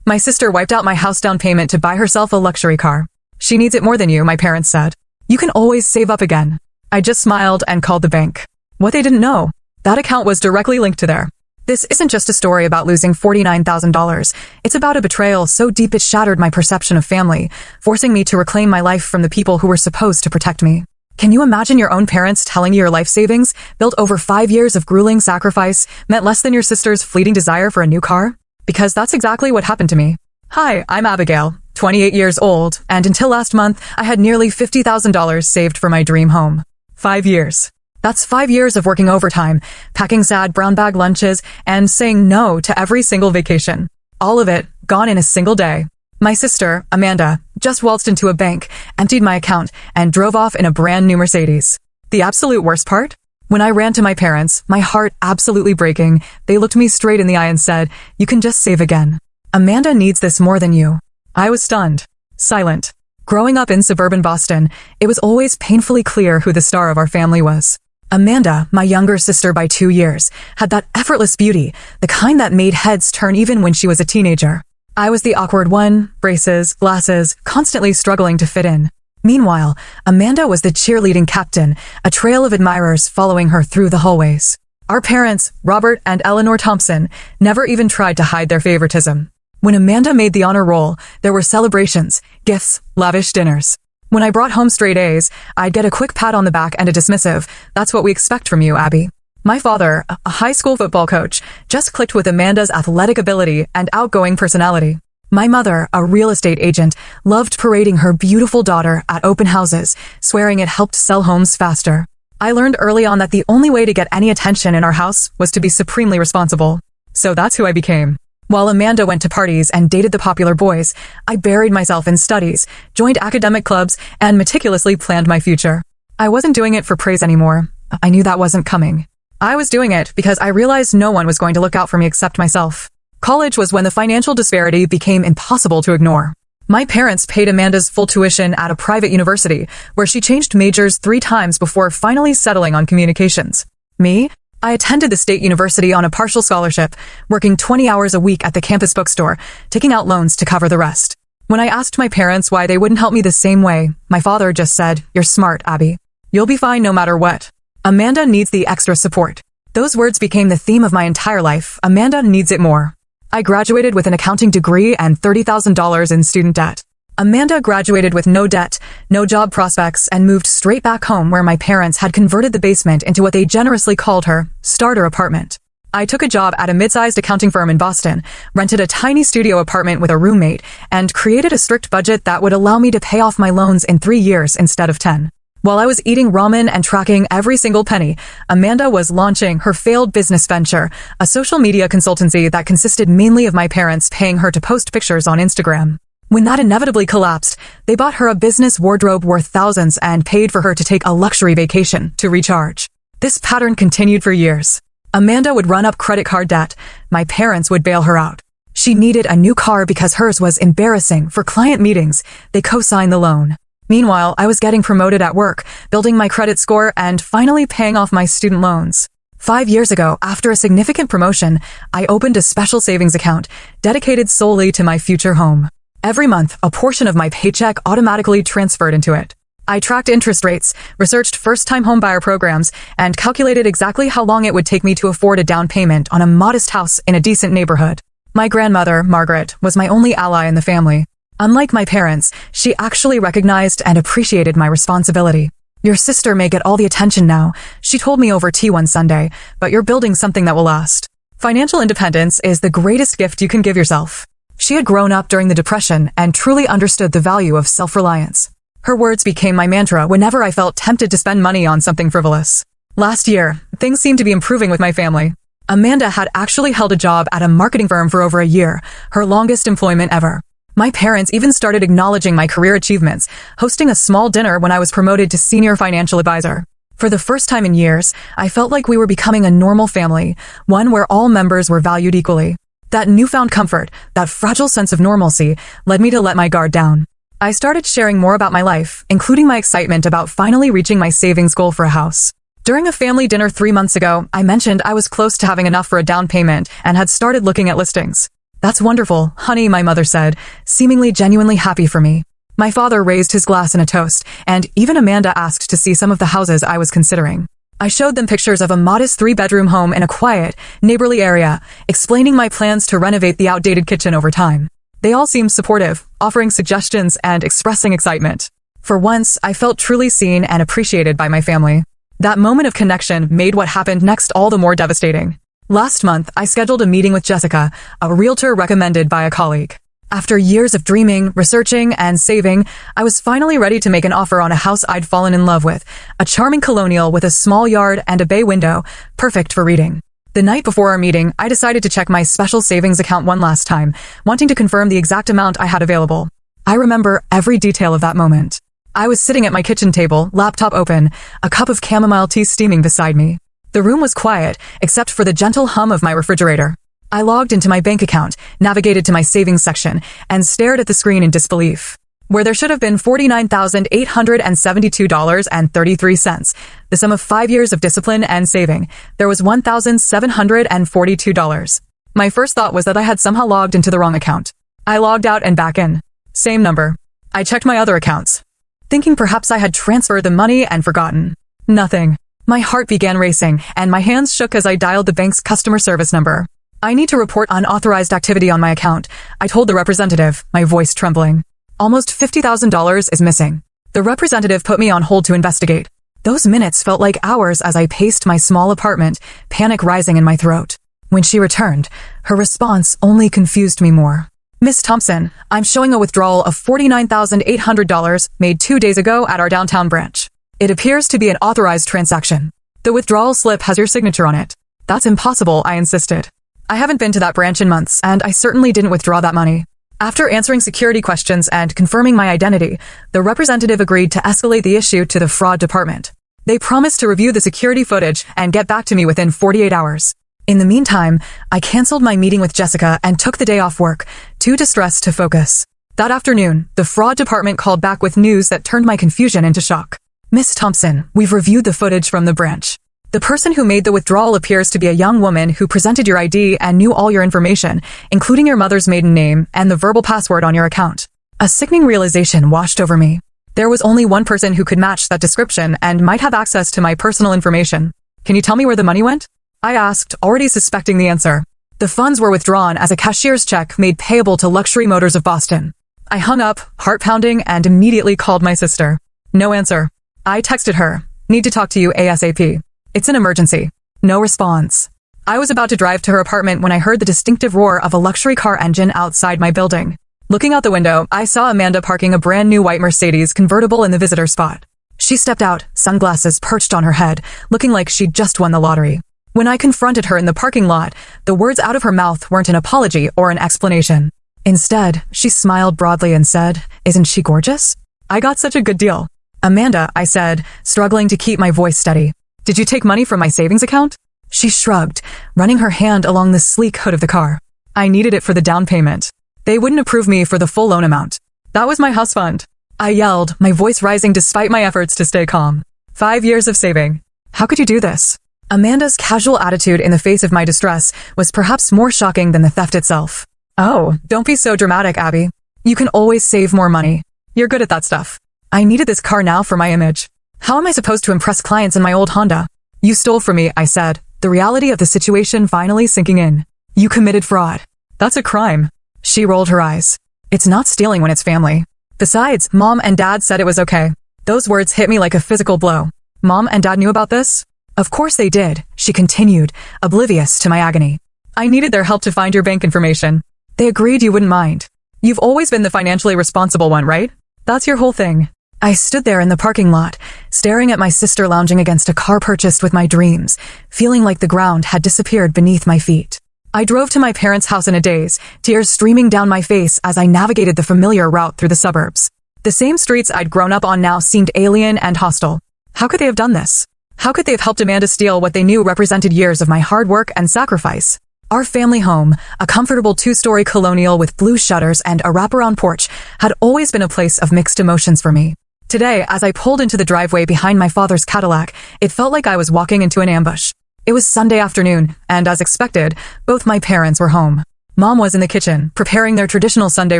My sister wiped out my house down payment to buy herself a luxury car. She needs it more than you, my parents said. You can always save up again. I just smiled and called the bank. What they didn't know, that account was directly linked to there. This isn't just a story about losing $49,000. It's about a betrayal so deep it shattered my perception of family, forcing me to reclaim my life from the people who were supposed to protect me. Can you imagine your own parents telling you your life savings, built over 5 years of grueling sacrifice, meant less than your sister's fleeting desire for a new car? Because that's exactly what happened to me. Hi, I'm Abigail, 28 years old, and until last month, I had nearly $50,000 saved for my dream home. 5 years. That's 5 years of working overtime, packing sad brown bag lunches, and saying no to every single vacation. All of it gone in a single day. My sister, Amanda, just waltzed into a bank, emptied my account, and drove off in a brand new Mercedes. The absolute worst part? When I ran to my parents, my heart absolutely breaking, they looked me straight in the eye and said, "You can just save again. Amanda needs this more than you." I was stunned. Silent. Growing up in suburban Boston, it was always painfully clear who the star of our family was. Amanda, my younger sister by 2 years, had that effortless beauty, the kind that made heads turn even when she was a teenager. I was the awkward one, braces, glasses, constantly struggling to fit in. Meanwhile, Amanda was the cheerleading captain, a trail of admirers following her through the hallways. Our parents, Robert and Eleanor Thompson, never even tried to hide their favoritism. When Amanda made the honor roll, there were celebrations, gifts, lavish dinners. When I brought home straight A's, I'd get a quick pat on the back and a dismissive, "That's what we expect from you, Abby." My father, a high school football coach, just clicked with Amanda's athletic ability and outgoing personality. My mother, a real estate agent, loved parading her beautiful daughter at open houses, swearing it helped sell homes faster. I learned early on that the only way to get any attention in our house was to be supremely responsible. So that's who I became. While Amanda went to parties and dated the popular boys, I buried myself in studies, joined academic clubs, and meticulously planned my future. I wasn't doing it for praise anymore. I knew that wasn't coming. I was doing it because I realized no one was going to look out for me except myself. College was when the financial disparity became impossible to ignore. My parents paid Amanda's full tuition at a private university, where she changed majors 3 times before finally settling on communications. Me? I attended the state university on a partial scholarship, working 20 hours a week at the campus bookstore, taking out loans to cover the rest. When I asked my parents why they wouldn't help me the same way, my father just said, "You're smart, Abby. You'll be fine no matter what. Amanda needs the extra support." Those words became the theme of my entire life. Amanda needs it more. I graduated with an accounting degree and $30,000 in student debt. Amanda graduated with no debt, no job prospects, and moved straight back home where my parents had converted the basement into what they generously called her starter apartment. I took a job at a mid-sized accounting firm in Boston, rented a tiny studio apartment with a roommate, and created a strict budget that would allow me to pay off my loans in 3 years instead of 10. While I was eating ramen and tracking every single penny, Amanda was launching her failed business venture, a social media consultancy that consisted mainly of my parents paying her to post pictures on Instagram. When that inevitably collapsed, they bought her a business wardrobe worth thousands and paid for her to take a luxury vacation to recharge. This pattern continued for years. Amanda would run up credit card debt. My parents would bail her out. She needed a new car because hers was embarrassing. For client meetings, they co-signed the loan. Meanwhile, I was getting promoted at work, building my credit score, and finally paying off my student loans. 5 years ago, after a significant promotion, I opened a special savings account dedicated solely to my future home. Every month, a portion of my paycheck automatically transferred into it. I tracked interest rates, researched first-time homebuyer programs, and calculated exactly how long it would take me to afford a down payment on a modest house in a decent neighborhood. My grandmother, Margaret, was my only ally in the family. Unlike my parents, she actually recognized and appreciated my responsibility. "Your sister may get all the attention now," she told me over tea one Sunday, "but you're building something that will last." Financial independence is the greatest gift you can give yourself. She had grown up during the Depression and truly understood the value of self-reliance. Her words became my mantra whenever I felt tempted to spend money on something frivolous. Last year, things seemed to be improving with my family. Amanda had actually held a job at a marketing firm for over a year, her longest employment ever. My parents even started acknowledging my career achievements, hosting a small dinner when I was promoted to senior financial advisor. For the first time in years, I felt like we were becoming a normal family, one where all members were valued equally. That newfound comfort, that fragile sense of normalcy, led me to let my guard down. I started sharing more about my life, including my excitement about finally reaching my savings goal for a house. During a family dinner 3 months ago, I mentioned I was close to having enough for a down payment and had started looking at listings. That's wonderful, honey, my mother said, seemingly genuinely happy for me. My father raised his glass in a toast, and even Amanda asked to see some of the houses I was considering. I showed them pictures of a modest 3-bedroom home in a quiet, neighborly area, explaining my plans to renovate the outdated kitchen over time. They all seemed supportive, offering suggestions and expressing excitement. For once, I felt truly seen and appreciated by my family. That moment of connection made what happened next all the more devastating. Last month, I scheduled a meeting with Jessica, a realtor recommended by a colleague. After years of dreaming, researching, and saving, I was finally ready to make an offer on a house I'd fallen in love with, a charming colonial with a small yard and a bay window, perfect for reading. The night before our meeting, I decided to check my special savings account one last time, wanting to confirm the exact amount I had available. I remember every detail of that moment. I was sitting at my kitchen table, laptop open, a cup of chamomile tea steaming beside me. The room was quiet, except for the gentle hum of my refrigerator. I logged into my bank account, navigated to my savings section, and stared at the screen in disbelief. Where there should have been $49,872.33, the sum of 5 years of discipline and saving, there was $1,742. My first thought was that I had somehow logged into the wrong account. I logged out and back in. Same number. I checked my other accounts, thinking perhaps I had transferred the money and forgotten. Nothing. My heart began racing, and my hands shook as I dialed the bank's customer service number. I need to report unauthorized activity on my account, I told the representative, my voice trembling. Almost $50,000 is missing. The representative put me on hold to investigate. Those minutes felt like hours as I paced my small apartment, panic rising in my throat. When she returned, her response only confused me more. Miss Thompson, I'm showing a withdrawal of $49,800 made 2 days ago at our downtown branch. It appears to be an authorized transaction. The withdrawal slip has your signature on it. That's impossible, I insisted. I haven't been to that branch in months, and I certainly didn't withdraw that money. After answering security questions and confirming my identity, the representative agreed to escalate the issue to the fraud department. They promised to review the security footage and get back to me within 48 hours. In the meantime, I canceled my meeting with Jessica and took the day off work, too distressed to focus. That afternoon, the fraud department called back with news that turned my confusion into shock. Miss Thompson, we've reviewed the footage from the branch. The person who made the withdrawal appears to be a young woman who presented your ID and knew all your information, including your mother's maiden name and the verbal password on your account. A sickening realization washed over me. There was only one person who could match that description and might have access to my personal information. Can you tell me where the money went? I asked, already suspecting the answer. The funds were withdrawn as a cashier's check made payable to Luxury Motors of Boston. I hung up, heart pounding, and immediately called my sister. No answer. I texted her, need to talk to you ASAP. It's an emergency. No response. I was about to drive to her apartment when I heard the distinctive roar of a luxury car engine outside my building. Looking out the window, I saw Amanda parking a brand new white Mercedes convertible in the visitor spot. She stepped out, sunglasses perched on her head, looking like she'd just won the lottery. When I confronted her in the parking lot, the words out of her mouth weren't an apology or an explanation. Instead, she smiled broadly and said, "Isn't she gorgeous?" I got such a good deal. "Amanda," I said, struggling to keep my voice steady. "Did you take money from my savings account?" She shrugged, running her hand along the sleek hood of the car. "I needed it for the down payment. They wouldn't approve me for the full loan amount. That was my house fund." I yelled, my voice rising despite my efforts to stay calm. 5 years of saving. How could you do this? Amanda's casual attitude in the face of my distress was perhaps more shocking than the theft itself. "Oh, don't be so dramatic, Abby. You can always save more money. You're good at that stuff. I needed this car now for my image. How am I supposed to impress clients in my old Honda?" "You stole from me," I said, the reality of the situation finally sinking in. "You committed fraud. That's a crime." She rolled her eyes. "It's not stealing when it's family. Besides, Mom and Dad said it was okay." Those words hit me like a physical blow. "Mom and Dad knew about this?" "Of course they did," she continued, oblivious to my agony. "I needed their help to find your bank information. They agreed you wouldn't mind. You've always been the financially responsible one, right? That's your whole thing." I stood there in the parking lot, staring at my sister lounging against a car purchased with my dreams, feeling like the ground had disappeared beneath my feet. I drove to my parents' house in a daze, tears streaming down my face as I navigated the familiar route through the suburbs. The same streets I'd grown up on now seemed alien and hostile. How could they have done this? How could they have helped Amanda steal what they knew represented years of my hard work and sacrifice? Our family home, a comfortable 2-story colonial with blue shutters and a wraparound porch, had always been a place of mixed emotions for me. Today, as I pulled into the driveway behind my father's Cadillac, it felt like I was walking into an ambush. It was Sunday afternoon, and as expected, both my parents were home. Mom was in the kitchen, preparing their traditional Sunday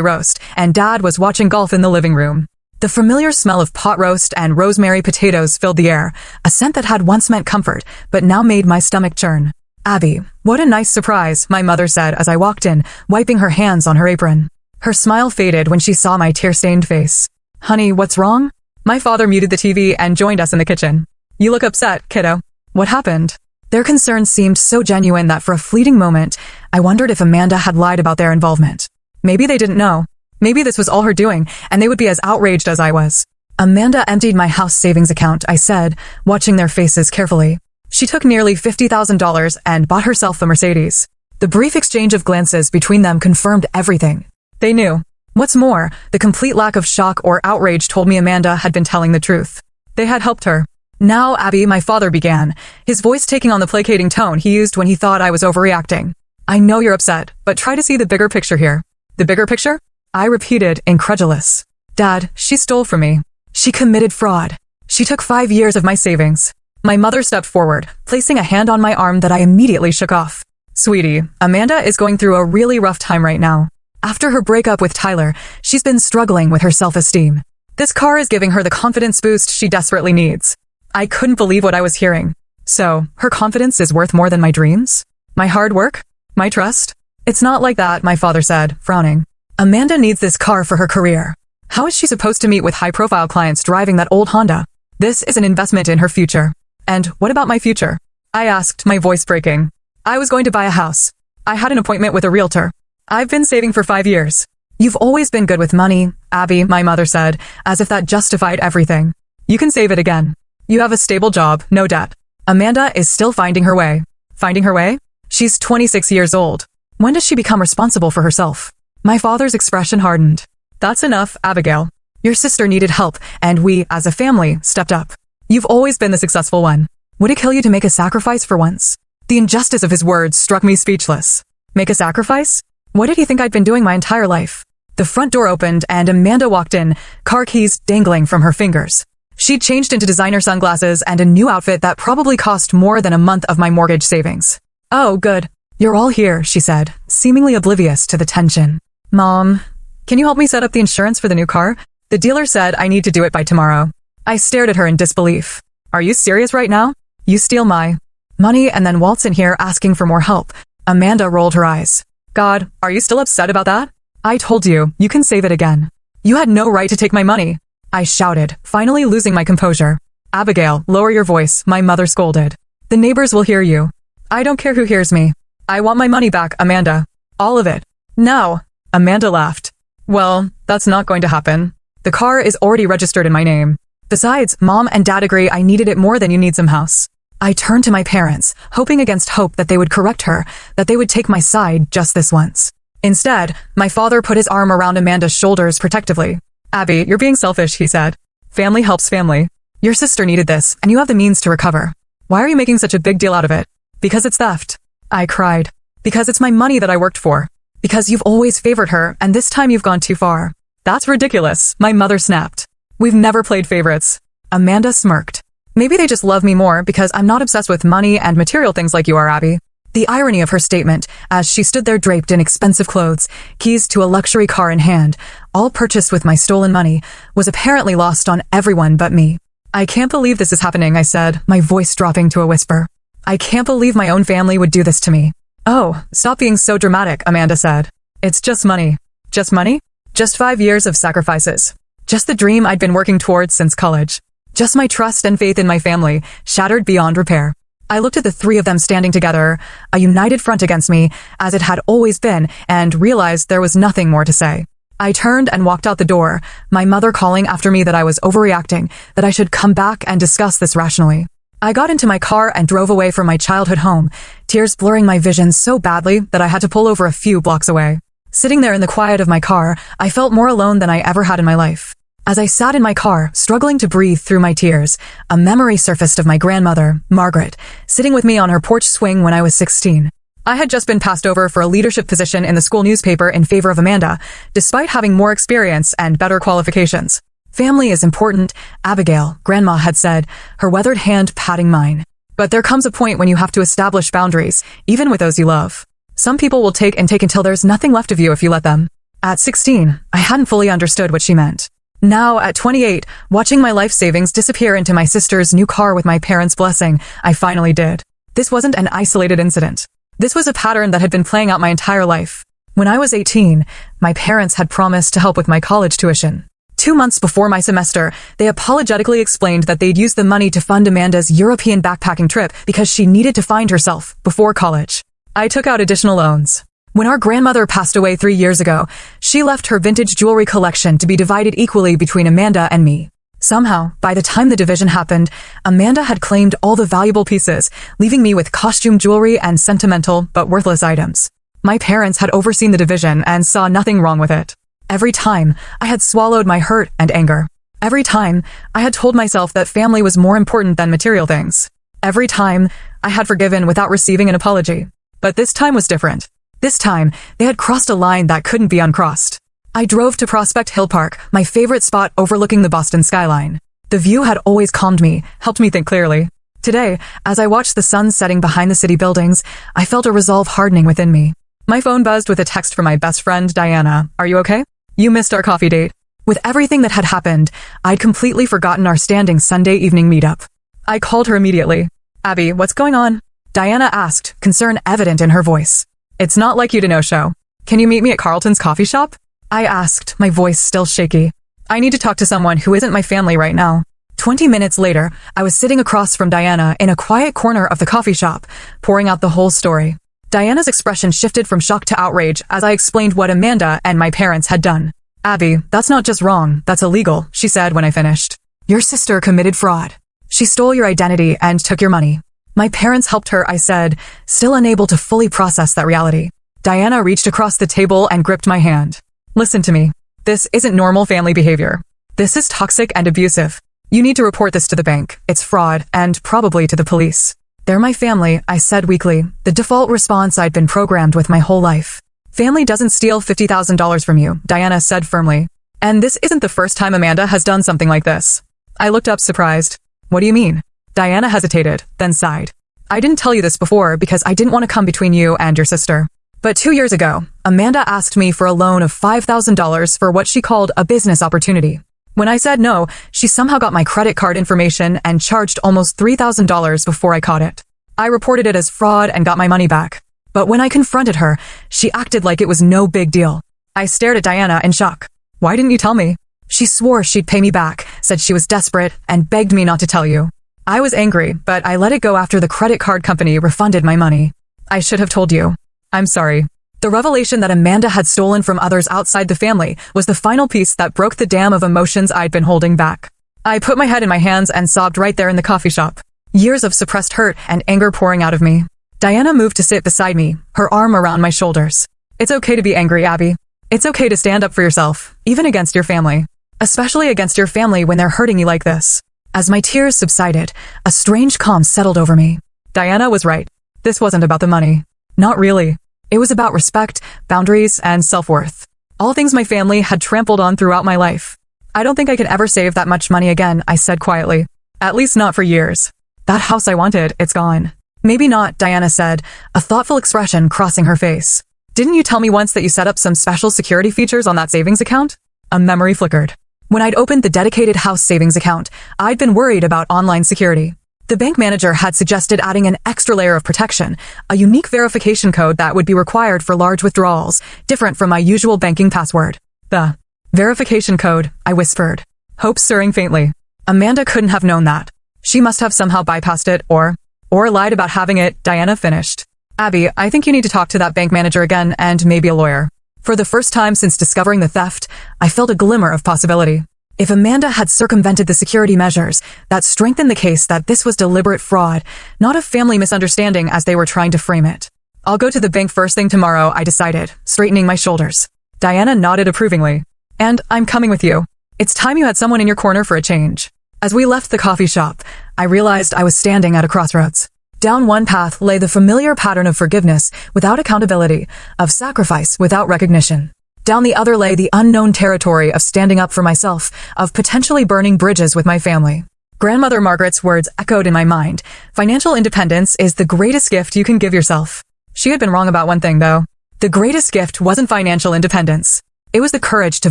roast, and Dad was watching golf in the living room. The familiar smell of pot roast and rosemary potatoes filled the air, a scent that had once meant comfort, but now made my stomach churn. "Abby, what a nice surprise," my mother said as I walked in, wiping her hands on her apron. Her smile faded when she saw my tear-stained face. "Honey, what's wrong?" My father muted the TV and joined us in the kitchen. "You look upset, kiddo. What happened?" Their concern seemed so genuine that for a fleeting moment, I wondered if Amanda had lied about their involvement. Maybe they didn't know. Maybe this was all her doing, and they would be as outraged as I was. "Amanda emptied my house savings account," I said, watching their faces carefully. "She took nearly $50,000 and bought herself a Mercedes." The brief exchange of glances between them confirmed everything. They knew. What's more, the complete lack of shock or outrage told me Amanda had been telling the truth. They had helped her. "Now, Abby," my father began, his voice taking on the placating tone he used when he thought I was overreacting. "I know you're upset, but try to see the bigger picture here." "The bigger picture?" I repeated, incredulous. "Dad, she stole from me. She committed fraud. She took 5 years of my savings." My mother stepped forward, placing a hand on my arm that I immediately shook off. "Sweetie, Amanda is going through a really rough time right now. After her breakup with Tyler, she's been struggling with her self-esteem. This car is giving her the confidence boost she desperately needs." I couldn't believe what I was hearing. So, her confidence is worth more than my dreams? My hard work? My trust? "It's not like that," my father said, frowning. "Amanda needs this car for her career. How is she supposed to meet with high-profile clients driving that old Honda? This is an investment in her future." "And what about my future?" I asked, my voice breaking. "I was going to buy a house. I had an appointment with a realtor. I've been saving for 5 years." "You've always been good with money, Abby," my mother said, as if that justified everything. "You can save it again. You have a stable job, no debt. Amanda is still finding her way." "Finding her way?" "She's 26 years old. When does she become responsible for herself?" My father's expression hardened. "That's enough, Abigail. Your sister needed help, and we, as a family, stepped up. You've always been the successful one. Would it kill you to make a sacrifice for once?" The injustice of his words struck me speechless. Make a sacrifice? What did he think I'd been doing my entire life? The front door opened and Amanda walked in, car keys dangling from her fingers. She'd changed into designer sunglasses and a new outfit that probably cost more than a month of my mortgage savings. "Oh, good. You're all here," she said, seemingly oblivious to the tension. "Mom, can you help me set up the insurance for the new car? The dealer said I need to do it by tomorrow." I stared at her in disbelief. "Are you serious right now? You steal my money and then waltz in here asking for more help." Amanda rolled her eyes. "God, are you still upset about that? I told you, you can save it again. You had no right to take my money," I shouted, finally losing my composure. "Abigail, lower your voice," my mother scolded. "The neighbors will hear you." "I don't care who hears me. I want my money back, Amanda. All of it." "No." Amanda laughed. "Well, that's not going to happen. The car is already registered in my name. Besides, Mom and Dad agree I needed it more than you need some house." I turned to my parents, hoping against hope that they would correct her, that they would take my side just this once. Instead, my father put his arm around Amanda's shoulders protectively. "Abby, you're being selfish," he said. "Family helps family. Your sister needed this, and you have the means to recover. Why are you making such a big deal out of it?" "Because it's theft." I cried. "Because it's my money that I worked for. Because you've always favored her, and this time you've gone too far." "That's ridiculous," my mother snapped. "We've never played favorites." Amanda smirked. "Maybe they just love me more because I'm not obsessed with money and material things like you are, Abby." The irony of her statement, as she stood there draped in expensive clothes, keys to a luxury car in hand, all purchased with my stolen money, was apparently lost on everyone but me. "I can't believe this is happening," I said, my voice dropping to a whisper. "I can't believe my own family would do this to me." "Oh, stop being so dramatic," Amanda said. "It's just money." "Just money?" "Just 5 years of sacrifices. Just the dream I'd been working towards since college. Just my trust and faith in my family, shattered beyond repair." I looked at the three of them standing together, a united front against me, as it had always been, and realized there was nothing more to say. I turned and walked out the door, my mother calling after me that I was overreacting, that I should come back and discuss this rationally. I got into my car and drove away from my childhood home, tears blurring my vision so badly that I had to pull over a few blocks away. Sitting there in the quiet of my car, I felt more alone than I ever had in my life. As I sat in my car, struggling to breathe through my tears, a memory surfaced of my grandmother, Margaret, sitting with me on her porch swing when I was 16. I had just been passed over for a leadership position in the school newspaper in favor of Amanda, despite having more experience and better qualifications. "Family is important, Abigail," Grandma had said, her weathered hand patting mine. "But there comes a point when you have to establish boundaries, even with those you love. Some people will take and take until there's nothing left of you if you let them. At 16, I hadn't fully understood what she meant. Now, at 28, watching my life savings disappear into my sister's new car with my parents' blessing, I finally did. This wasn't an isolated incident. This was a pattern that had been playing out my entire life. When I was 18, my parents had promised to help with my college tuition. 2 months before my semester, they apologetically explained that they'd use the money to fund Amanda's European backpacking trip because she needed to find herself before college. I took out additional loans. When our grandmother passed away 3 years ago, she left her vintage jewelry collection to be divided equally between Amanda and me. Somehow, by the time the division happened, Amanda had claimed all the valuable pieces, leaving me with costume jewelry and sentimental but worthless items. My parents had overseen the division and saw nothing wrong with it. Every time, I had swallowed my hurt and anger. Every time, I had told myself that family was more important than material things. Every time, I had forgiven without receiving an apology. But this time was different. This time, they had crossed a line that couldn't be uncrossed. I drove to Prospect Hill Park, my favorite spot overlooking the Boston skyline. The view had always calmed me, helped me think clearly. Today, as I watched the sun setting behind the city buildings, I felt a resolve hardening within me. My phone buzzed with a text from my best friend, Diana. Are you okay? You missed our coffee date. With everything that had happened, I'd completely forgotten our standing Sunday evening meetup. I called her immediately. Abby, what's going on? Diana asked, concern evident in her voice. It's not like you to no-show. Can you meet me at Carlton's coffee shop? I asked, my voice still shaky. I need to talk to someone who isn't my family right now. 20 minutes later, I was sitting across from Diana in a quiet corner of the coffee shop, pouring out the whole story. Diana's expression shifted from shock to outrage as I explained what Amanda and my parents had done. Abby, that's not just wrong, that's illegal, she said when I finished. Your sister committed fraud. She stole your identity and took your money. My parents helped her, I said, still unable to fully process that reality. Diana reached across the table and gripped my hand. Listen to me. This isn't normal family behavior. This is toxic and abusive. You need to report this to the bank. It's fraud, and probably to the police. They're my family, I said weakly, the default response I'd been programmed with my whole life. Family doesn't steal $50,000 from you, Diana said firmly. And this isn't the first time Amanda has done something like this. I looked up surprised. What do you mean? Diana hesitated, then sighed. I didn't tell you this before because I didn't want to come between you and your sister. But 2 years ago, Amanda asked me for a loan of $5,000 for what she called a business opportunity. When I said no, she somehow got my credit card information and charged almost $3,000 before I caught it. I reported it as fraud and got my money back. But when I confronted her, she acted like it was no big deal. I stared at Diana in shock. Why didn't you tell me? She swore she'd pay me back, said she was desperate, and begged me not to tell you. I was angry, but I let it go after the credit card company refunded my money. I should have told you. I'm sorry. The revelation that Amanda had stolen from others outside the family was the final piece that broke the dam of emotions I'd been holding back. I put my head in my hands and sobbed right there in the coffee shop. Years of suppressed hurt and anger pouring out of me. Diana moved to sit beside me, her arm around my shoulders. It's okay to be angry, Abby. It's okay to stand up for yourself, even against your family. Especially against your family when they're hurting you like this. As my tears subsided, a strange calm settled over me. Diana was right. This wasn't about the money. Not really. It was about respect, boundaries, and self-worth. All things my family had trampled on throughout my life. I don't think I can ever save that much money again, I said quietly. At least not for years. That house I wanted, it's gone. Maybe not, Diana said, a thoughtful expression crossing her face. Didn't you tell me once that you set up some special security features on that savings account? A memory flickered. When I'd opened the dedicated house savings account, I'd been worried about online security. The bank manager had suggested adding an extra layer of protection, a unique verification code that would be required for large withdrawals, different from my usual banking password. The verification code, I whispered, hope stirring faintly. Amanda couldn't have known that. She must have somehow bypassed it or lied about having it, Diana finished. Abby, I think you need to talk to that bank manager again and maybe a lawyer. For the first time since discovering the theft, I felt a glimmer of possibility. If Amanda had circumvented the security measures, that strengthened the case that this was deliberate fraud, not a family misunderstanding as they were trying to frame it. I'll go to the bank first thing tomorrow, I decided, straightening my shoulders. Diana nodded approvingly. And I'm coming with you. It's time you had someone in your corner for a change. As we left the coffee shop, I realized I was standing at a crossroads. Down one path lay the familiar pattern of forgiveness without accountability, of sacrifice without recognition. Down the other lay the unknown territory of standing up for myself, of potentially burning bridges with my family. Grandmother Margaret's words echoed in my mind. Financial independence is the greatest gift you can give yourself. She had been wrong about one thing, though. The greatest gift wasn't financial independence. It was the courage to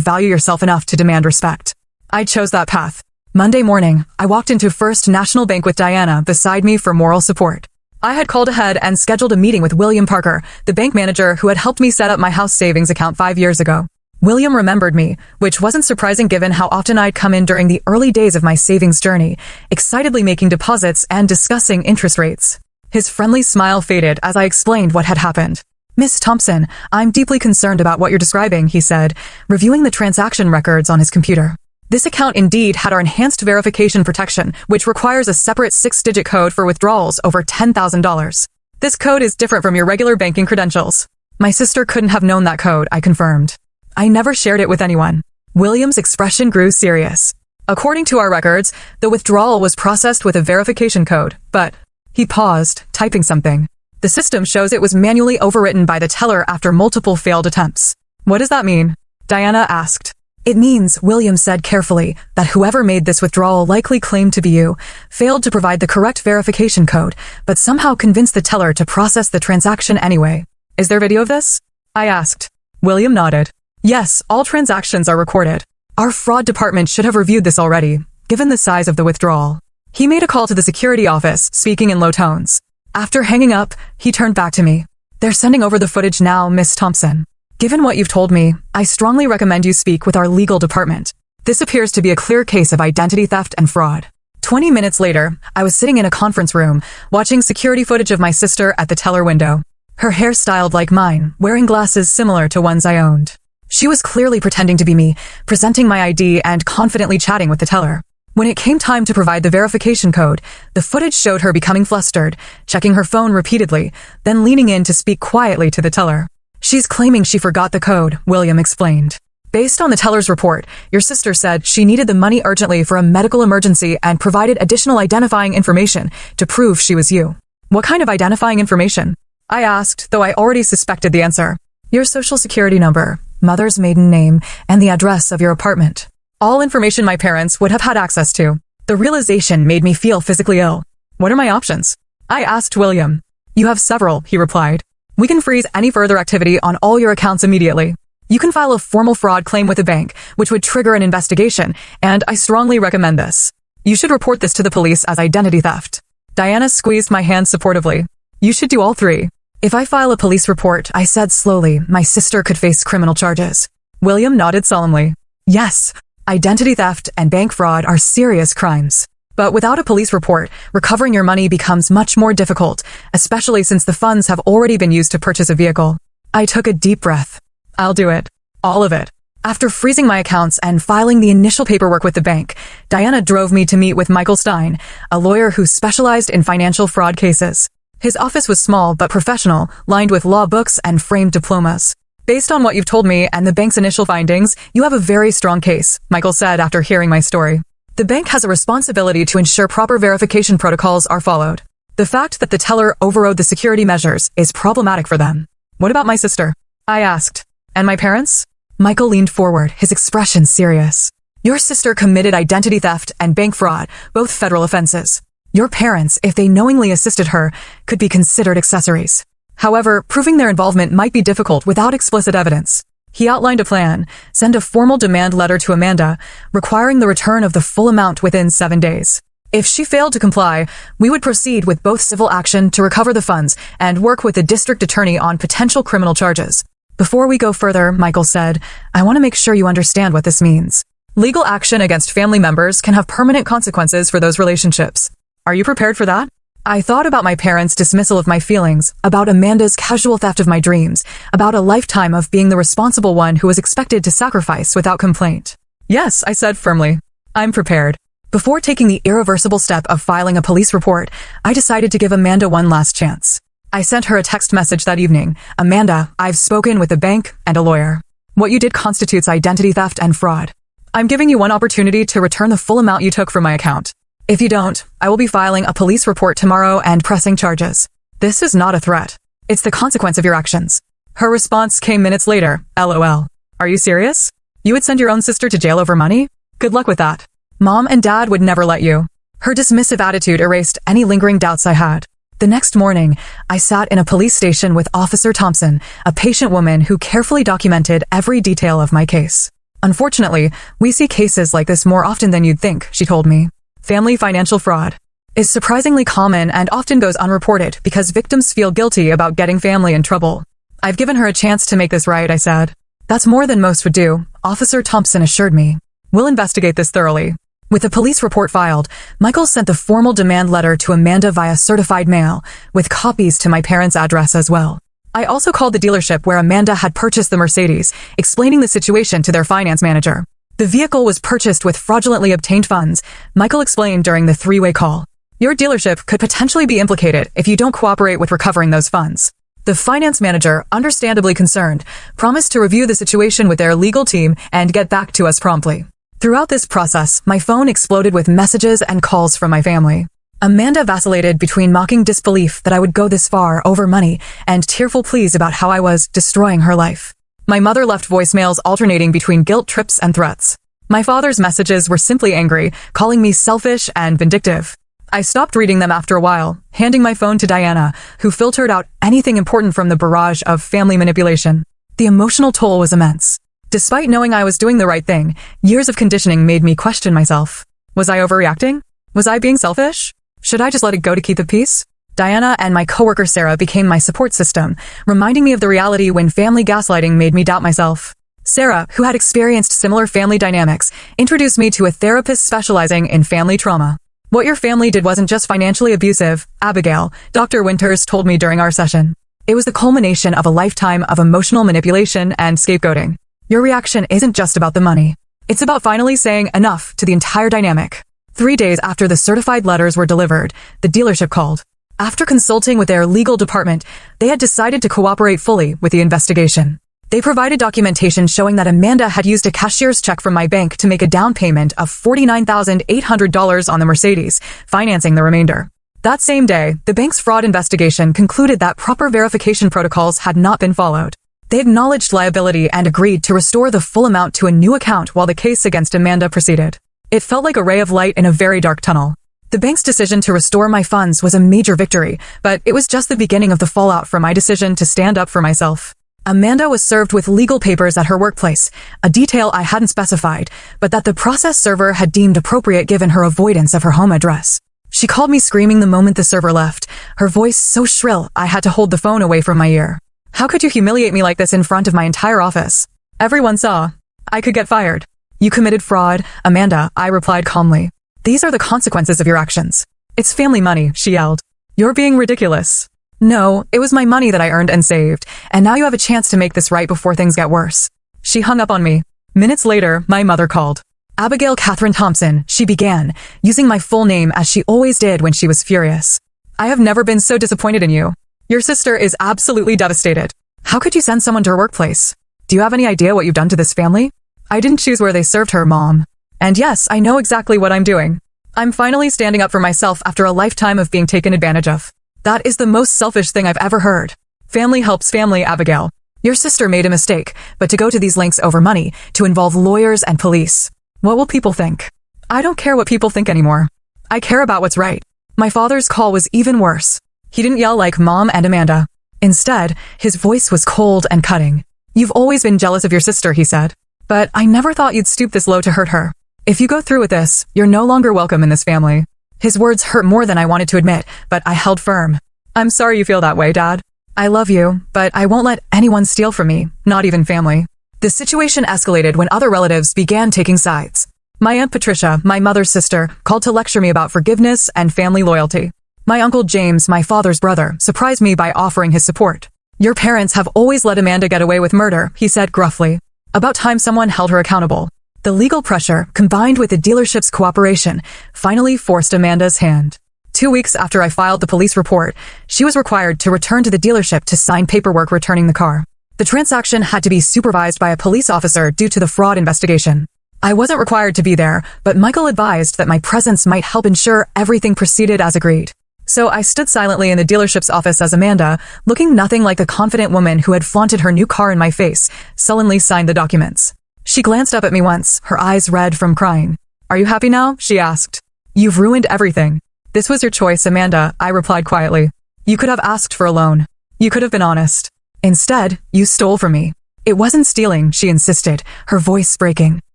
value yourself enough to demand respect. I chose that path. Monday morning, I walked into First National Bank with Diana beside me for moral support. I had called ahead and scheduled a meeting with William Parker, the bank manager who had helped me set up my house savings account 5 years ago. William remembered me, which wasn't surprising given how often I'd come in during the early days of my savings journey, excitedly making deposits and discussing interest rates. His friendly smile faded as I explained what had happened. Miss Thompson, I'm deeply concerned about what you're describing, he said, reviewing the transaction records on his computer. This account indeed had our enhanced verification protection, which requires a separate 6-digit code for withdrawals over $10,000. This code is different from your regular banking credentials. My sister couldn't have known that code, I confirmed. I never shared it with anyone. William's expression grew serious. According to our records, the withdrawal was processed with a verification code, but he paused, typing something. The system shows it was manually overwritten by the teller after multiple failed attempts. What does that mean? Diana asked. It means, William said carefully, that whoever made this withdrawal likely claimed to be you, failed to provide the correct verification code, but somehow convinced the teller to process the transaction anyway. Is there video of this? I asked. William nodded. Yes, all transactions are recorded. Our fraud department should have reviewed this already, given the size of the withdrawal. He made a call to the security office, speaking in low tones. After hanging up, he turned back to me. They're sending over the footage now, Miss Thompson. Given what you've told me, I strongly recommend you speak with our legal department. This appears to be a clear case of identity theft and fraud. 20 minutes later, I was sitting in a conference room, watching security footage of my sister at the teller window. Her hair styled like mine, wearing glasses similar to ones I owned. She was clearly pretending to be me, presenting my ID and confidently chatting with the teller. When it came time to provide the verification code, the footage showed her becoming flustered, checking her phone repeatedly, then leaning in to speak quietly to the teller. She's claiming she forgot the code, William explained. Based on the teller's report, your sister said she needed the money urgently for a medical emergency and provided additional identifying information to prove she was you. What kind of identifying information? I asked, though I already suspected the answer. Your social security number, mother's maiden name, and the address of your apartment. All information my parents would have had access to. The realization made me feel physically ill. What are my options? I asked William. You have several, he replied. We can freeze any further activity on all your accounts immediately. You can file a formal fraud claim with a bank, which would trigger an investigation, and I strongly recommend this. You should report this to the police as identity theft. Diana squeezed my hand supportively. You should do all three. If I file a police report, I said slowly, my sister could face criminal charges. William nodded solemnly. Yes, identity theft and bank fraud are serious crimes. But without a police report, recovering your money becomes much more difficult, especially since the funds have already been used to purchase a vehicle. I took a deep breath. I'll do it. All of it. After freezing my accounts and filing the initial paperwork with the bank, Diana drove me to meet with Michael Stein, a lawyer who specialized in financial fraud cases. His office was small but professional, lined with law books and framed diplomas. Based on what you've told me and the bank's initial findings, you have a very strong case, Michael said after hearing my story. The bank has a responsibility to ensure proper verification protocols are followed. The fact that the teller overrode the security measures is problematic for them. What about my sister? I asked. And my parents? Michael leaned forward, his expression serious. Your sister committed identity theft and bank fraud, both federal offenses. Your parents, if they knowingly assisted her, could be considered accessories. However, proving their involvement might be difficult without explicit evidence. He outlined a plan, send a formal demand letter to Amanda, requiring the return of the full amount within 7 days. If she failed to comply, we would proceed with both civil action to recover the funds and work with the district attorney on potential criminal charges. Before we go further, Michael said, I want to make sure you understand what this means. Legal action against family members can have permanent consequences for those relationships. Are you prepared for that? I thought about my parents' dismissal of my feelings, about Amanda's casual theft of my dreams, about a lifetime of being the responsible one who was expected to sacrifice without complaint. Yes, I said firmly. I'm prepared. Before taking the irreversible step of filing a police report, I decided to give Amanda one last chance. I sent her a text message that evening. Amanda, I've spoken with the bank and a lawyer. What you did constitutes identity theft and fraud. I'm giving you one opportunity to return the full amount you took from my account. If you don't, I will be filing a police report tomorrow and pressing charges. This is not a threat. It's the consequence of your actions. Her response came minutes later, LOL. Are you serious? You would send your own sister to jail over money? Good luck with that. Mom and Dad would never let you. Her dismissive attitude erased any lingering doubts I had. The next morning, I sat in a police station with Officer Thompson, a patient woman who carefully documented every detail of my case. Unfortunately, we see cases like this more often than you'd think, she told me. Family financial fraud is surprisingly common and often goes unreported because victims feel guilty about getting family in trouble. I've given her a chance to make this right, I said. That's more than most would do, Officer Thompson assured me. We'll investigate this thoroughly. With the police report filed, Michael sent the formal demand letter to Amanda via certified mail, with copies to my parents' address as well. I also called the dealership where Amanda had purchased the Mercedes, explaining the situation to their finance manager. The vehicle was purchased with fraudulently obtained funds, Michael explained during the three-way call. Your dealership could potentially be implicated if you don't cooperate with recovering those funds. The finance manager, understandably concerned, promised to review the situation with their legal team and get back to us promptly. Throughout this process, my phone exploded with messages and calls from my family. Amanda vacillated between mocking disbelief that I would go this far over money and tearful pleas about how I was destroying her life. My mother left voicemails alternating between guilt trips and threats. My father's messages were simply angry, calling me selfish and vindictive. I stopped reading them after a while, handing my phone to Diana, who filtered out anything important from the barrage of family manipulation. The emotional toll was immense. Despite knowing I was doing the right thing, years of conditioning made me question myself. Was I overreacting? Was I being selfish? Should I just let it go to keep the peace? Diana and my coworker Sarah became my support system, reminding me of the reality when family gaslighting made me doubt myself. Sarah, who had experienced similar family dynamics, introduced me to a therapist specializing in family trauma. What your family did wasn't just financially abusive, Abigail, Dr. Winters told me during our session. It was the culmination of a lifetime of emotional manipulation and scapegoating. Your reaction isn't just about the money. It's about finally saying enough to the entire dynamic. 3 days after the certified letters were delivered, the dealership called. After consulting with their legal department, they had decided to cooperate fully with the investigation. They provided documentation showing that Amanda had used a cashier's check from my bank to make a down payment of $49,800 on the Mercedes, financing the remainder. That same day, the bank's fraud investigation concluded that proper verification protocols had not been followed. They acknowledged liability and agreed to restore the full amount to a new account while the case against Amanda proceeded. It felt like a ray of light in a very dark tunnel. The bank's decision to restore my funds was a major victory, but it was just the beginning of the fallout from my decision to stand up for myself. Amanda was served with legal papers at her workplace, a detail I hadn't specified, but that the process server had deemed appropriate given her avoidance of her home address. She called me screaming the moment the server left, her voice so shrill I had to hold the phone away from my ear. How could you humiliate me like this in front of my entire office? Everyone saw. I could get fired. You committed fraud, Amanda, I replied calmly. These are the consequences of your actions. It's family money, she yelled. You're being ridiculous. No, it was my money that I earned and saved, and now you have a chance to make this right before things get worse. She hung up on me. Minutes later, my mother called. Abigail Catherine Thompson, she began, using my full name as she always did when she was furious. I have never been so disappointed in you. Your sister is absolutely devastated. How could you send someone to her workplace? Do you have any idea what you've done to this family? I didn't choose where they served her, Mom. And yes, I know exactly what I'm doing. I'm finally standing up for myself after a lifetime of being taken advantage of. That is the most selfish thing I've ever heard. Family helps family, Abigail. Your sister made a mistake, but to go to these lengths over money, to involve lawyers and police. What will people think? I don't care what people think anymore. I care about what's right. My father's call was even worse. He didn't yell like Mom and Amanda. Instead, his voice was cold and cutting. You've always been jealous of your sister, he said. But I never thought you'd stoop this low to hurt her. If you go through with this, you're no longer welcome in this family. His words hurt more than I wanted to admit, but I held firm. I'm sorry you feel that way, Dad. I love you, but I won't let anyone steal from me, not even family. The situation escalated when other relatives began taking sides. My Aunt Patricia, my mother's sister, called to lecture me about forgiveness and family loyalty. My Uncle James, my father's brother, surprised me by offering his support. Your parents have always let Amanda get away with murder, he said gruffly. About time someone held her accountable. The legal pressure, combined with the dealership's cooperation, finally forced Amanda's hand. 2 weeks after I filed the police report, she was required to return to the dealership to sign paperwork returning the car. The transaction had to be supervised by a police officer due to the fraud investigation. I wasn't required to be there, but Michael advised that my presence might help ensure everything proceeded as agreed. So I stood silently in the dealership's office as Amanda, looking nothing like the confident woman who had flaunted her new car in my face, sullenly signed the documents. She glanced up at me once, her eyes red from crying. Are you happy now? She asked. You've ruined everything. This was your choice, Amanda, I replied quietly. You could have asked for a loan. You could have been honest. Instead, you stole from me. It wasn't stealing, she insisted, her voice breaking.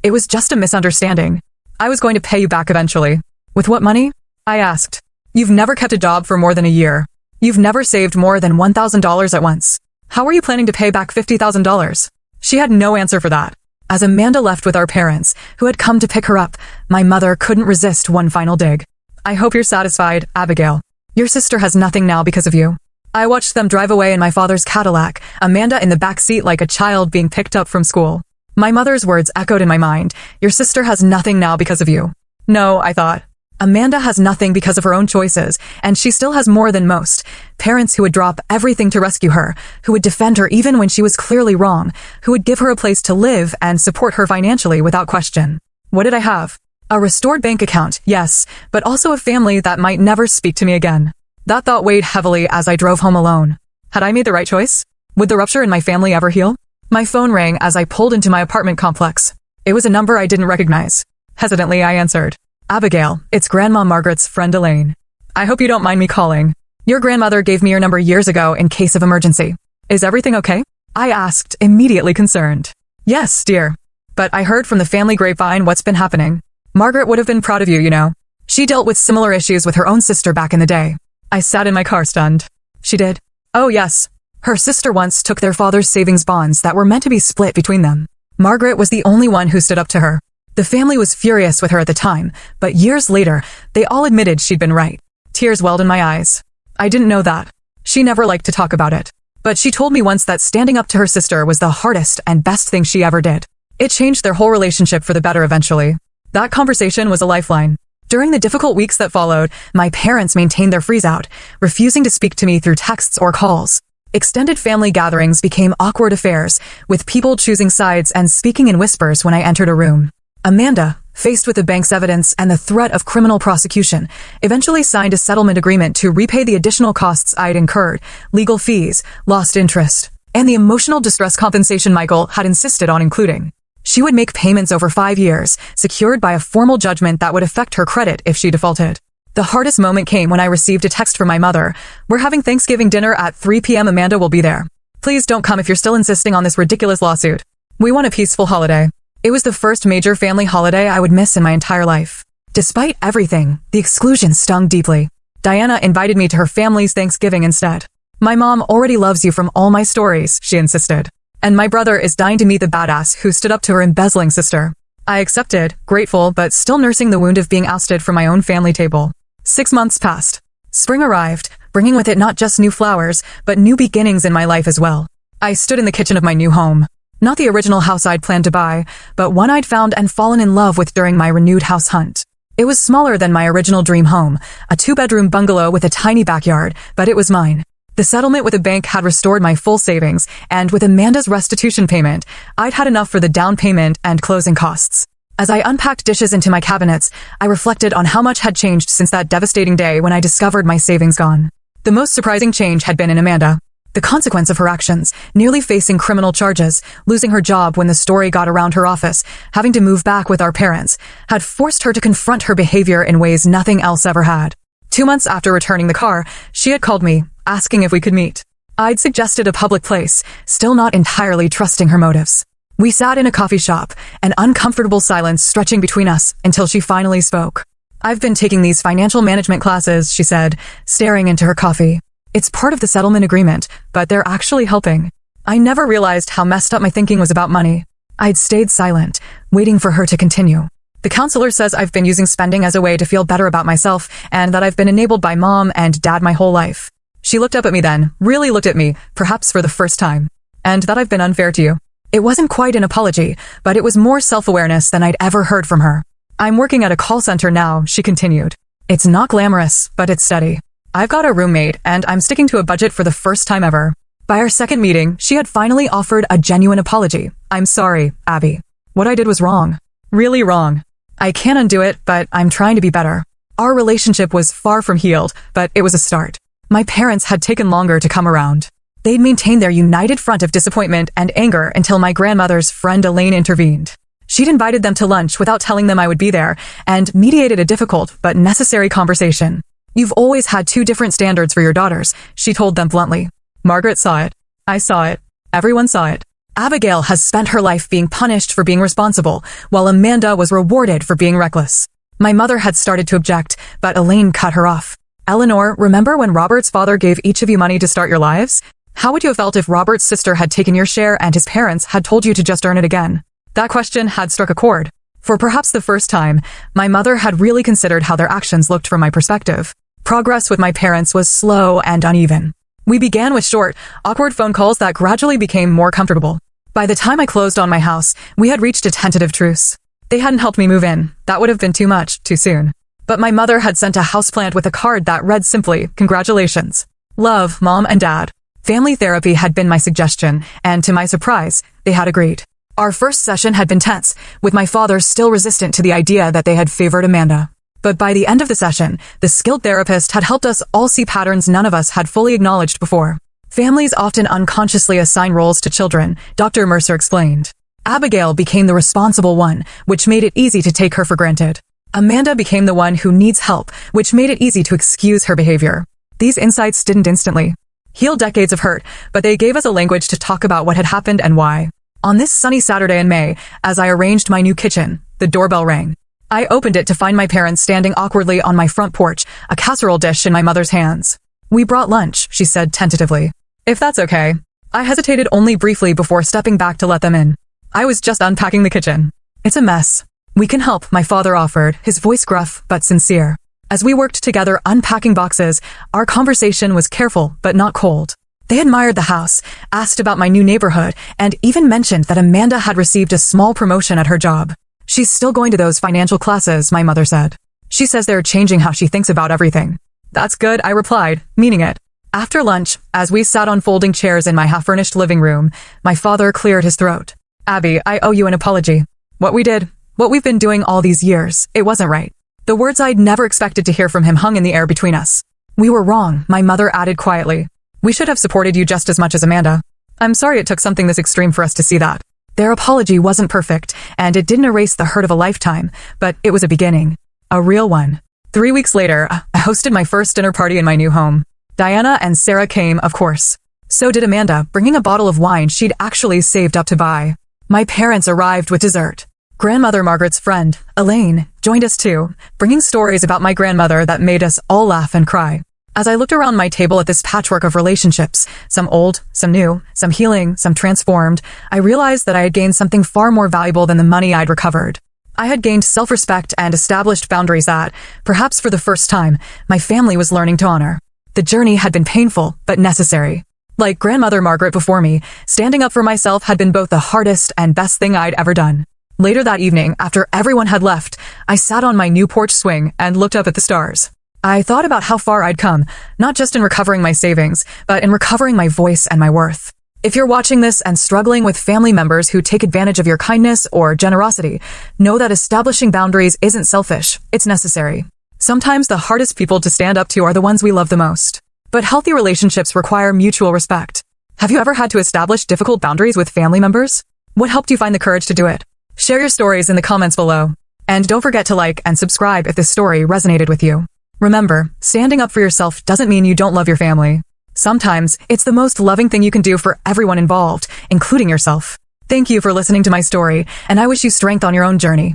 It was just a misunderstanding. I was going to pay you back eventually. With what money? I asked. You've never kept a job for more than a year. You've never saved more than $1,000 at once. How are you planning to pay back $50,000? She had no answer for that. As Amanda left with our parents, who had come to pick her up, my mother couldn't resist one final dig. I hope you're satisfied, Abigail. Your sister has nothing now because of you. I watched them drive away in my father's Cadillac, Amanda in the back seat like a child being picked up from school. My mother's words echoed in my mind. Your sister has nothing now because of you. No, I thought. Amanda has nothing because of her own choices, and she still has more than most. Parents who would drop everything to rescue her, who would defend her even when she was clearly wrong, who would give her a place to live and support her financially without question. What did I have? A restored bank account, yes, but also a family that might never speak to me again. That thought weighed heavily as I drove home alone. Had I made the right choice? Would the rupture in my family ever heal? My phone rang as I pulled into my apartment complex. It was a number I didn't recognize. Hesitantly, I answered. Abigail, it's Grandma Margaret's friend Elaine. I hope you don't mind me calling. Your grandmother gave me your number years ago in case of emergency. Is everything okay? I asked, immediately concerned. Yes, dear. But I heard from the family grapevine what's been happening. Margaret would have been proud of you, you know. She dealt with similar issues with her own sister back in the day. I sat in my car stunned. She did? Oh, yes. Her sister once took their father's savings bonds that were meant to be split between them. Margaret was the only one who stood up to her. The family was furious with her at the time, but years later, they all admitted she'd been right. Tears welled in my eyes. I didn't know that. She never liked to talk about it. But she told me once that standing up to her sister was the hardest and best thing she ever did. It changed their whole relationship for the better eventually. That conversation was a lifeline. During the difficult weeks that followed, my parents maintained their freeze-out, refusing to speak to me through texts or calls. Extended family gatherings became awkward affairs, with people choosing sides and speaking in whispers when I entered a room. Amanda, faced with the bank's evidence and the threat of criminal prosecution, eventually signed a settlement agreement to repay the additional costs I'd incurred, legal fees, lost interest, and the emotional distress compensation Michael had insisted on including. She would make payments over 5 years, secured by a formal judgment that would affect her credit if she defaulted. The hardest moment came when I received a text from my mother. We're having Thanksgiving dinner at 3 p.m. Amanda will be there. Please don't come if you're still insisting on this ridiculous lawsuit. We want a peaceful holiday. It was the first major family holiday I would miss in my entire life. Despite everything, the exclusion stung deeply. Diana invited me to her family's Thanksgiving instead. My mom already loves you from all my stories, she insisted. And my brother is dying to meet the badass who stood up to her embezzling sister. I accepted, grateful but still nursing the wound of being ousted from my own family table. 6 months passed. Spring arrived, bringing with it not just new flowers, but new beginnings in my life as well. I stood in the kitchen of my new home. Not the original house I'd planned to buy, but one I'd found and fallen in love with during my renewed house hunt. It was smaller than my original dream home, a 2-bedroom bungalow with a tiny backyard, but it was mine. The settlement with a bank had restored my full savings, and with Amanda's restitution payment, I'd had enough for the down payment and closing costs. As I unpacked dishes into my cabinets, I reflected on how much had changed since that devastating day when I discovered my savings gone. The most surprising change had been in Amanda. The consequence of her actions, nearly facing criminal charges, losing her job when the story got around her office, having to move back with our parents, had forced her to confront her behavior in ways nothing else ever had. 2 months after returning the car, she had called me, asking if we could meet. I'd suggested a public place, still not entirely trusting her motives. We sat in a coffee shop, an uncomfortable silence stretching between us until she finally spoke. I've been taking these financial management classes, she said, staring into her coffee. It's part of the settlement agreement, but they're actually helping. I never realized how messed up my thinking was about money. I'd stayed silent, waiting for her to continue. The counselor says I've been using spending as a way to feel better about myself and that I've been enabled by mom and dad my whole life. She looked up at me then, really looked at me, perhaps for the first time. And that I've been unfair to you. It wasn't quite an apology, but it was more self-awareness than I'd ever heard from her. I'm working at a call center now, she continued. It's not glamorous, but it's steady. I've got a roommate, and I'm sticking to a budget for the first time ever. By our second meeting, she had finally offered a genuine apology. I'm sorry, Abby. What I did was wrong. Really wrong. I can't undo it, but I'm trying to be better. Our relationship was far from healed, but it was a start. My parents had taken longer to come around. They'd maintained their united front of disappointment and anger until my grandmother's friend Elaine intervened. She'd invited them to lunch without telling them I would be there, and mediated a difficult but necessary conversation. You've always had two different standards for your daughters, she told them bluntly. Margaret saw it. I saw it. Everyone saw it. Abigail has spent her life being punished for being responsible, while Amanda was rewarded for being reckless. My mother had started to object, but Elaine cut her off. Eleanor, remember when Robert's father gave each of you money to start your lives? How would you have felt if Robert's sister had taken your share and his parents had told you to just earn it again? That question had struck a chord. For perhaps the first time, my mother had really considered how their actions looked from my perspective. Progress with my parents was slow and uneven. We began with short, awkward phone calls that gradually became more comfortable. By the time I closed on my house, we had reached a tentative truce. They hadn't helped me move in. That would have been too much, too soon. But my mother had sent a houseplant with a card that read simply, "Congratulations. Love, Mom and Dad." Family therapy had been my suggestion, and to my surprise, they had agreed. Our first session had been tense, with my father still resistant to the idea that they had favored Amanda. But by the end of the session, the skilled therapist had helped us all see patterns none of us had fully acknowledged before. Families often unconsciously assign roles to children, Dr. Mercer explained. Abigail became the responsible one, which made it easy to take her for granted. Amanda became the one who needs help, which made it easy to excuse her behavior. These insights didn't instantly heal decades of hurt, but they gave us a language to talk about what had happened and why. On this sunny Saturday in May, as I arranged my new kitchen, the doorbell rang. I opened it to find my parents standing awkwardly on my front porch, a casserole dish in my mother's hands. "We brought lunch," she said tentatively. "If that's okay." I hesitated only briefly before stepping back to let them in. I was just unpacking the kitchen. "It's a mess. We can help," my father offered, his voice gruff but sincere. As we worked together unpacking boxes, our conversation was careful but not cold. They admired the house, asked about my new neighborhood, and even mentioned that Amanda had received a small promotion at her job. "She's still going to those financial classes," my mother said. "She says they're changing how she thinks about everything." "That's good," I replied, meaning it. After lunch, as we sat on folding chairs in my half-furnished living room, my father cleared his throat. "Abby, I owe you an apology. What we did, what we've been doing all these years, it wasn't right." The words I'd never expected to hear from him hung in the air between us. "We were wrong," my mother added quietly. "We should have supported you just as much as Amanda. I'm sorry it took something this extreme for us to see that." Their apology wasn't perfect, and it didn't erase the hurt of a lifetime, but it was a beginning. A real one. 3 weeks later, I hosted my first dinner party in my new home. Diana and Sarah came, of course. So did Amanda, bringing a bottle of wine she'd actually saved up to buy. My parents arrived with dessert. Grandmother Margaret's friend, Elaine, joined us too, bringing stories about my grandmother that made us all laugh and cry. As I looked around my table at this patchwork of relationships, some old, some new, some healing, some transformed, I realized that I had gained something far more valuable than the money I'd recovered. I had gained self-respect and established boundaries that, perhaps for the first time, my family was learning to honor. The journey had been painful, but necessary. Like Grandmother Margaret before me, standing up for myself had been both the hardest and best thing I'd ever done. Later that evening, after everyone had left, I sat on my new porch swing and looked up at the stars. I thought about how far I'd come, not just in recovering my savings, but in recovering my voice and my worth. If you're watching this and struggling with family members who take advantage of your kindness or generosity, know that establishing boundaries isn't selfish, it's necessary. Sometimes the hardest people to stand up to are the ones we love the most. But healthy relationships require mutual respect. Have you ever had to establish difficult boundaries with family members? What helped you find the courage to do it? Share your stories in the comments below. And don't forget to like and subscribe if this story resonated with you. Remember, standing up for yourself doesn't mean you don't love your family. Sometimes, it's the most loving thing you can do for everyone involved, including yourself. Thank you for listening to my story, and I wish you strength on your own journey.